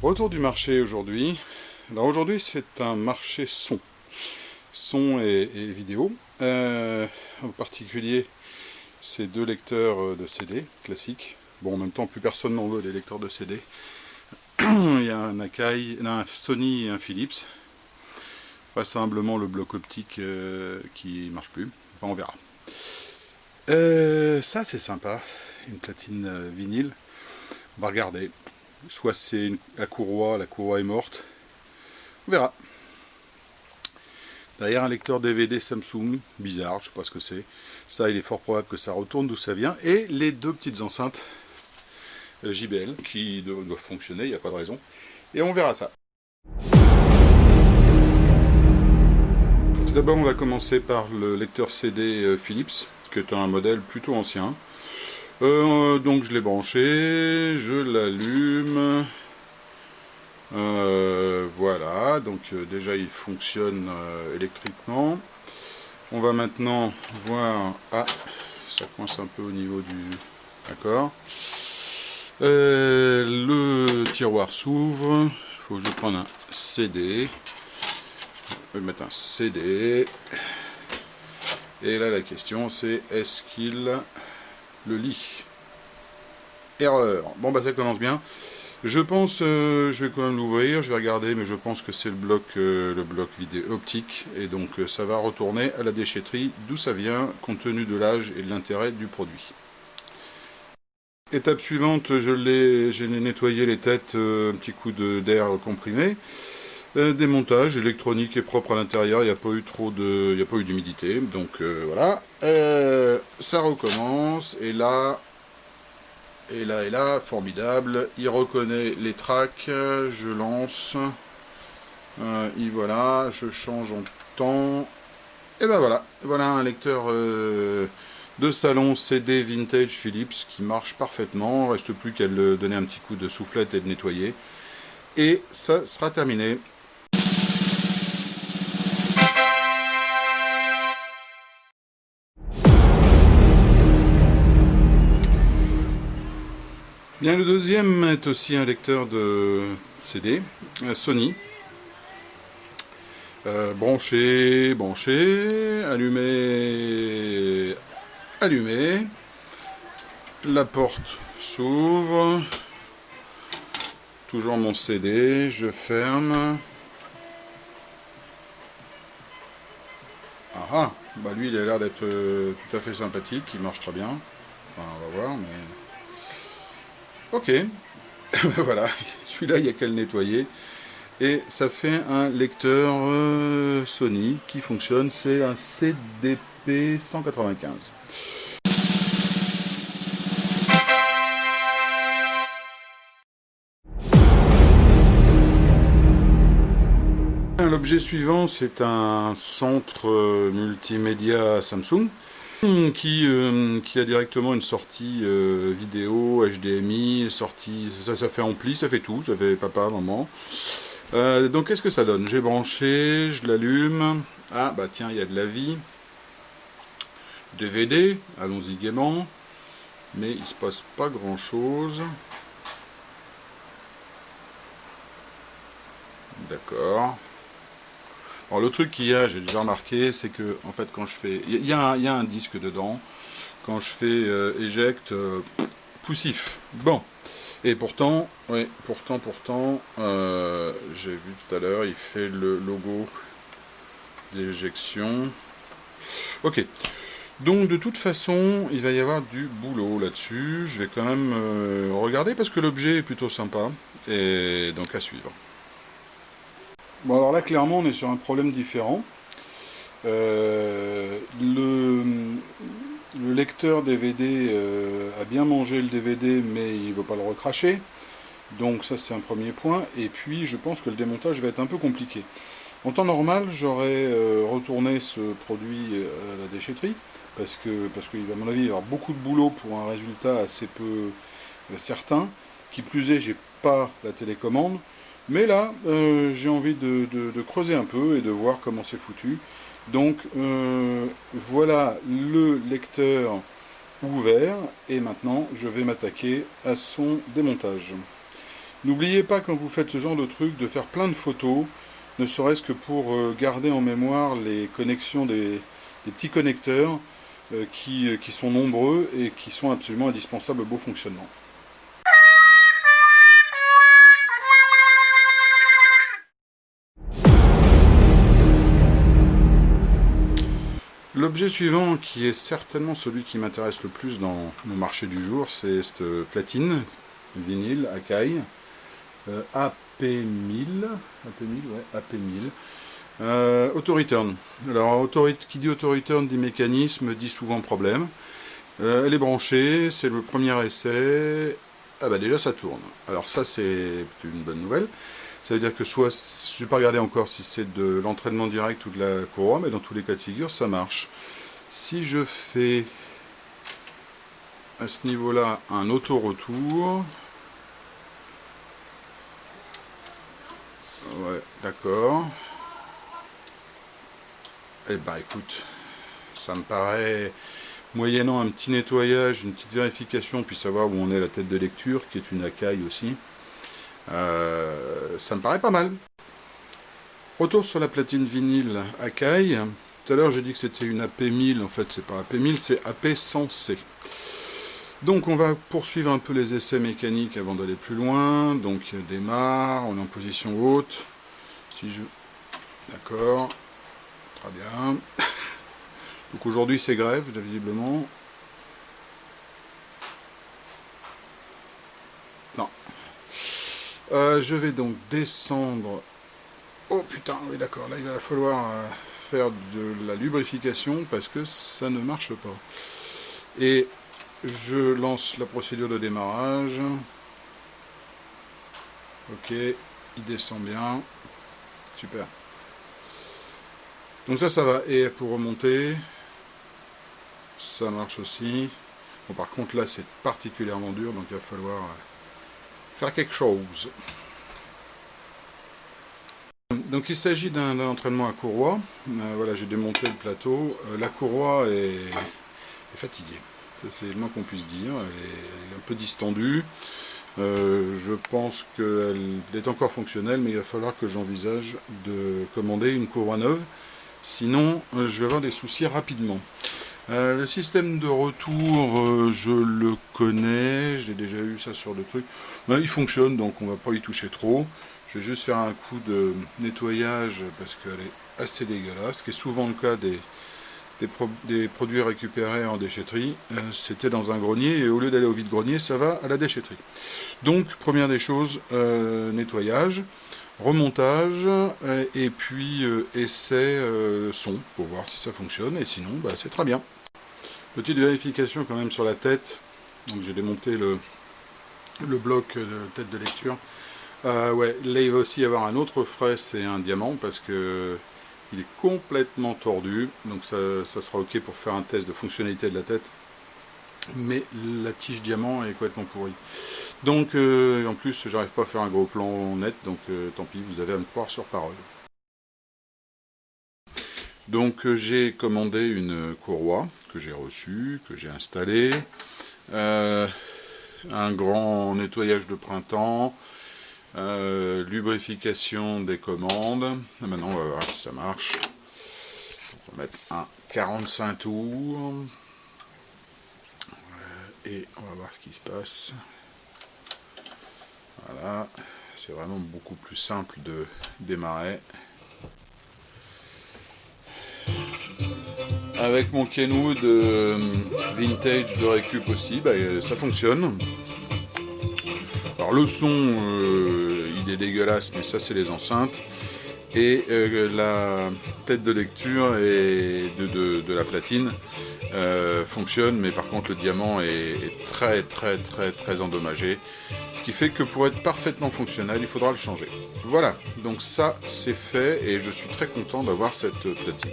Retour du marché aujourd'hui. Alors aujourd'hui c'est un marché son et vidéo. En particulier ces deux lecteurs de CD classiques. Bon, en même temps plus personne n'en veut les lecteurs de CD. Il y a un Akai, un Sony et un Philips. Vraisemblablement le bloc optique qui marche plus. Enfin on verra. Ça c'est sympa, une platine vinyle. On va regarder. Soit c'est la courroie est morte. On verra. Derrière un lecteur DVD Samsung, bizarre, je sais pas ce que c'est. Ça, il est fort probable que ça retourne d'où ça vient. Et les deux petites enceintes JBL qui doivent fonctionner, il n'y a pas de raison. Et on verra ça. Tout d'abord, on va commencer par le lecteur CD Philips, qui est un modèle plutôt ancien. Donc je l'ai branché, je l'allume. Voilà, donc déjà il fonctionne électriquement. On va maintenant voir... Ah, ça coince un peu au niveau du... D'accord. Le tiroir s'ouvre. Il faut que je prenne un CD. Je vais mettre un CD. Et là la question c'est, est-ce qu'il le lit? Erreur. Bon bah ça commence bien. Je pense, je vais quand même l'ouvrir, je vais regarder, mais je pense que c'est le bloc vidéo optique, et donc ça va retourner à la déchetterie, d'où ça vient, compte tenu de l'âge et de l'intérêt du produit. Étape suivante, j'ai nettoyé les têtes, un petit coup d'air comprimé. Démontage électronique et propre à l'intérieur, il n'y a pas eu il n'y a pas eu d'humidité, donc voilà. Ça recommence, et là, formidable, il reconnaît les tracks, je lance, et voilà, je change en temps, et ben voilà un lecteur de salon CD vintage Philips qui marche parfaitement, reste plus qu'à le donner un petit coup de soufflette et de nettoyer, et ça sera terminé. Bien, le deuxième est aussi un lecteur de CD, Sony. Branché, allumé, allumé. La porte s'ouvre. Toujours mon CD, je ferme. Ah ah, bah lui il a l'air d'être tout à fait sympathique, il marche très bien. Enfin, on va voir, mais... Ok, voilà, celui-là il n'y a qu'à le nettoyer. Et ça fait un lecteur Sony qui fonctionne, c'est un CDP 195. L'objet suivant, c'est un centre multimédia Samsung qui a directement une sortie vidéo, HDMI, sortie, ça fait ampli, ça fait tout, ça fait papa, maman. Donc qu'est-ce que ça donne? J'ai branché, je l'allume. Ah bah tiens, il y a de la vie. DVD, allons-y gaiement. Mais il se passe pas grand chose. D'accord. Alors le truc qu'il y a, j'ai déjà remarqué, c'est que en fait quand je fais... Il y a un disque dedans. Quand je fais éjecte, poussif. Bon. Et pourtant, oui, pourtant, j'ai vu tout à l'heure, il fait le logo d'éjection. Ok. Donc de toute façon, il va y avoir du boulot là-dessus. Je vais quand même regarder parce que l'objet est plutôt sympa. Et donc à suivre. Bon alors là, clairement, on est sur un problème différent. Le lecteur DVD a bien mangé le DVD, mais il ne veut pas le recracher. Donc ça c'est un premier point. Et puis je pense que le démontage va être un peu compliqué. En temps normal, j'aurais retourné ce produit à la déchetterie, parce qu'il va à mon avis y avoir beaucoup de boulot pour un résultat assez peu certain. Qui plus est, j'ai pas la télécommande. Mais là, j'ai envie de creuser un peu et de voir comment c'est foutu. Donc voilà le lecteur ouvert, et maintenant je vais m'attaquer à son démontage. N'oubliez pas quand vous faites ce genre de truc de faire plein de photos, ne serait-ce que pour garder en mémoire les connexions des petits connecteurs qui sont nombreux et qui sont absolument indispensables au beau fonctionnement. L'objet suivant, qui est certainement celui qui m'intéresse le plus dans mon marché du jour, c'est cette platine vinyle Akai AP1000, Auto-Return. Alors, qui dit Auto-Return dit mécanisme, dit souvent problème. Elle est branchée, c'est le premier essai. Ah bah déjà ça tourne. Alors ça c'est une bonne nouvelle. Ça veut dire que soit, je vais pas regarder encore si c'est de l'entraînement direct ou de la courroie, mais dans tous les cas de figure ça marche. Si je fais à ce niveau-là un auto-retour, ouais, d'accord. Eh ben écoute, ça me paraît, moyennant un petit nettoyage, une petite vérification, puis savoir où on est la tête de lecture, qui est une Akai aussi, ça me paraît pas mal. Retour sur la platine vinyle Akai. Tout à l'heure j'ai dit que c'était une AP1000, en fait c'est pas AP1000, c'est AP100C. Donc on va poursuivre un peu les essais mécaniques avant d'aller plus loin. Donc démarre, on est en position haute. Si je... D'accord, très bien. Donc aujourd'hui c'est grève, visiblement. Non. Je vais donc descendre. Oh putain, oui d'accord, là il va falloir faire de la lubrification parce que ça ne marche pas. Et je lance la procédure de démarrage. Ok, il descend bien. Super. Donc ça va. Et pour remonter, ça marche aussi. Bon, par contre là c'est particulièrement dur, donc il va falloir faire quelque chose. Donc il s'agit d'un entraînement à courroie. Voilà, j'ai démonté le plateau. La courroie est fatiguée. C'est le moins qu'on puisse dire. Elle est un peu distendue. Je pense qu'elle est encore fonctionnelle, mais il va falloir que j'envisage de commander une courroie neuve. Sinon, je vais avoir des soucis rapidement. Le système de retour, je le connais. J'ai déjà eu ça sur des trucs. Ben, il fonctionne, donc on ne va pas y toucher trop. Je vais juste faire un coup de nettoyage parce qu'elle est assez dégueulasse, ce qui est souvent le cas des produits récupérés en déchetterie. C'était dans un grenier et au lieu d'aller au vide-grenier, ça va à la déchetterie. Donc, première des choses, nettoyage, remontage et puis essai son pour voir si ça fonctionne et sinon, bah, c'est très bien. Petite vérification quand même sur la tête. Donc j'ai démonté le bloc de tête de lecture. Ouais, là il va aussi y avoir un autre frais, c'est un diamant parce que il est complètement tordu, donc ça sera ok pour faire un test de fonctionnalité de la tête, mais la tige diamant est complètement pourrie. Donc en plus j'arrive pas à faire un gros plan net, donc tant pis, vous avez à me croire sur parole. Donc j'ai commandé une courroie que j'ai reçue, que j'ai installée, un grand nettoyage de printemps, lubrification des commandes. Et maintenant on va voir si ça marche. On va mettre un 45 tours et on va voir ce qui se passe. Voilà, c'est vraiment beaucoup plus simple de démarrer. Avec mon Kenwood vintage de récup aussi, bah, ça fonctionne. Alors le son, il est dégueulasse, mais ça c'est les enceintes. Et la tête de lecture et de la platine fonctionne, mais par contre le diamant est très endommagé. Ce qui fait que pour être parfaitement fonctionnel, il faudra le changer. Voilà, donc ça c'est fait et je suis très content d'avoir cette platine.